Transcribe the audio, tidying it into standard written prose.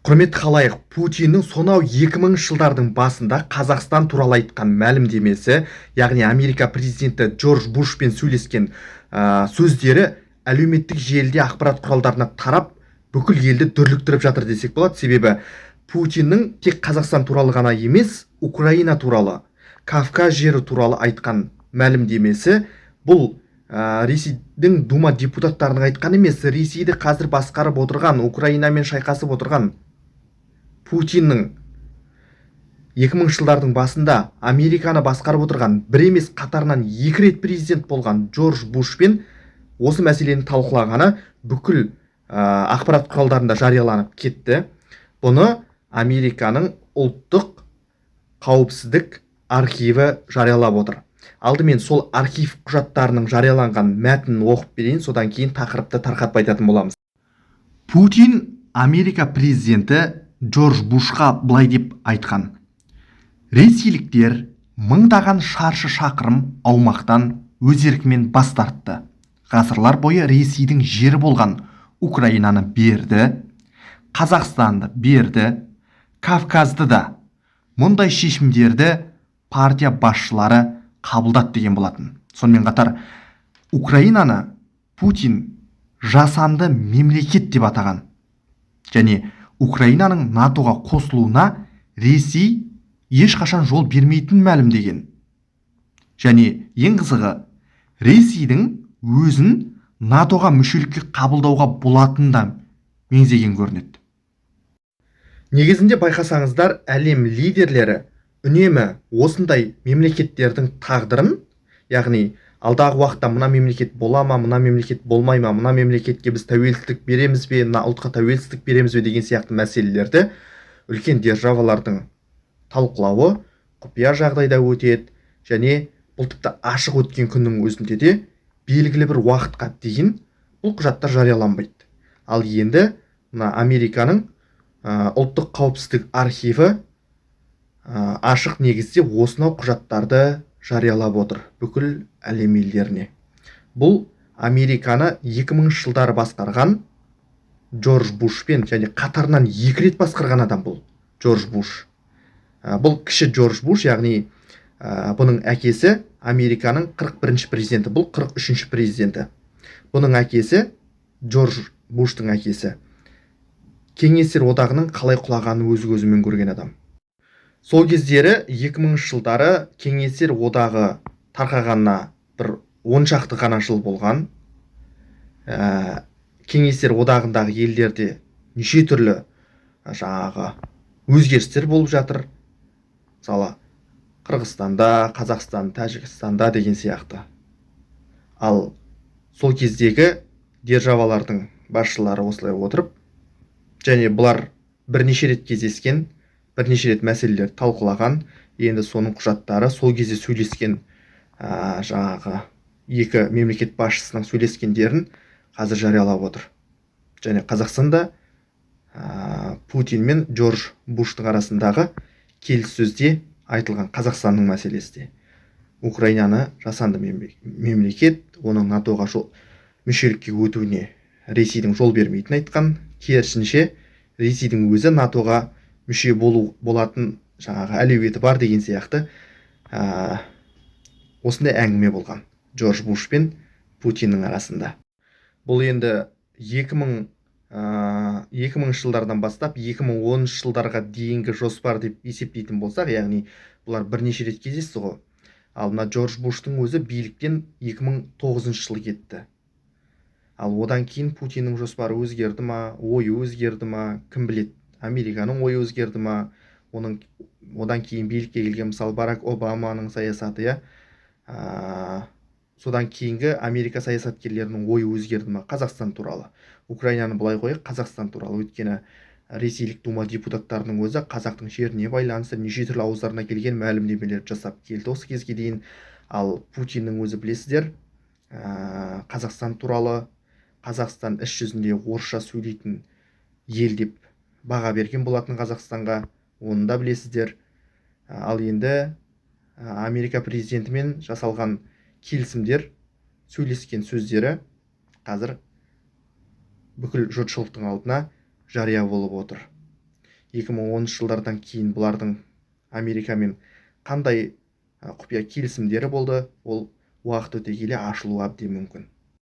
Құрметті халайық, Путиннің сонау 2000 жылдардың басында Қазақстан туралы айтқан мәлімдемесі, яғни Америка президенті Джордж Бушпен сөйлескен сөздері әлеуметтік желіде ақпарат құралдарына тарап, бүкіл елді дүрліктіріп жатыр десек болады. Себебі Путиннің тек Қазақстан туралы ғана емес, Украина туралы, Кавказ жері туралы айтқан мәлімдемесі бұл Ресейдің Дума депутаттарының айтқан емес, Ресейді қазір басқарып отырған, Украинамен шайқасып отырған Путиннің 2000 жылдардың басында Американы басқарып отырған, бір емес қатарынан 2 рет президент болған Джордж Бушпен осы мәселені талқылағаны бүкіл ақпарат құралдарында жарияланып кетті. Бұны Американың ұлттық қауіпсіздік архиві жариялап отыр. Алдымен сол архив құжаттарының жарияланған мәтінін оқып берейін, содан кейін тақырыпты тарқатып айтатын боламыз. Путин Америка президенті Джордж Бушқа былай деп айтқан: ресейліктер мыңдаған шаршы шақырым аумақтан өз еркімен бас тартты. Ғасырлар бойы Ресейдің жері болған Украинаны берді, Қазақстанды берді, Кавказды да. Мұндай шешімдерді партия басшылары қабылдады деген болатын. Сонымен қатар Украинаны Путин жасанды мемлекет деп атаған. Және Украинаның НАТОға қосылуына Ресей ешқашан жол бермейтін мәлімдеген. Және ең қызығы, Ресейдің өзін НАТОға мүшелікке қабылдауға болатынын да меңзеген көрінеді. Негізінде байқасаңыздар, әлем лидерлері үнемі осындай мемлекеттердің тағдырын, яғни алдағы уақытта мына мемлекет бола ма, мына мемлекет болмай ма, мына мемлекетке біз тәуелсіздік береміз бе, мына ұлтқа тәуелсіздік береміз бе деген сияқты мәселелерді үлкен державалардың талқылауы құпия жағдайда өтеді, және бұл тіпті ашық өткен күннің өзінде де белгілі бір уақытқа дейін бұл құжаттар жарияланбайды. Ал енді мына Американың ұлттық қауіпсіздік архиві ашық негізде осынау құжаттарды жариялап отыр бүкіл әлем елдеріне. Бұл Американы 2000 жылдары басқарған Джордж Бушпен, және қатарынан 2 рет басқарған адам бұл Джордж Буш. Бұл кіші Джордж Буш, яғни бұның әкесі Американың 41-ші президенті, бұл 43-ші президенті. Бұның әкесі, Джордж Буштың әкесі, Кеңестер одағының қалай құлағанын өз көзімен көрген адам. Сол кездері 2000 жылдары Кеңестер одағы тарқағанына бір 10 шақты ғана жыл болған. Кеңестер одағындағы елдерде неше түрлі өзгерістер болып жатыр. Мысалы, Қырғызстанда, Қазақстан, Тәжікстанда деген сияқты. Ал сол кездегі державалардың басшылары осылай отырып, және бұлар бірнеше рет кездескен, бірнеше рет мәселелер талқылаған. Енді соның құжаттары сол кезде сөйлескен екі мемлекет басшысының сөйлескендерін қазір жариялап отыр. Және Қазақстанда Путин мен Джордж Буштың арасындағы келіссөзде айтылған Қазақстанның мәселесі де. Украинаны жасанды мемлекет, оның НАТОға мүшелікке өтуіне Ресейдің жол бермейтінін айтқан. Керісінше Ресейдің өзі НАТОға мүше болатын әлеуеті бар деген сияқты осындай әңгіме болған Джордж Буш пен Путиннің арасында. Бұл енді 2000 жылдардан бастап 2010 жылдарға дейінгі жоспар деп есептейтін болсақ, яғни бұлар бірнеше рет кездесті ғой. Ал мына Джордж Буштың өзі биліктен 2009 жылы кетті. Ал одан кейін Путиннің жоспары өзгерді ма, ойы өзгерді ма, кім біледі. Американың ойы өзгерді ма, одан кейін билікке келген, мысалы, Барак Обаманың саясаты, содан кейінгі Америка саясаткерлерінің ойы өзгерді ма, Қазақстан туралы. Украинаны былай қойып, Қазақстан туралы. Өйткені Ресейлік Дума депутаттарының өзі қазақтың жеріне байланысты неше түрлі ауыздарына келген мәлімдемелер жасап келді осы кезге дейін. Ал Путиннің өзі білесіздер, Қазақстан туралы, Қазақстан іс жүзінде орысша сөйлейтін ел деп баға берген болатын Қазақстанға, оны да білесіздер. Ал енді Америка президентімен жасалған келісімдер, сөйлескен сөздері қазір бүкіл жұртшылықтың алдына жария болып отыр. 2010 жылдардан кейін бұлардың Америкамен қандай құпия келісімдері болды, ол уақыт өте келе ашылуы әбден мүмкін.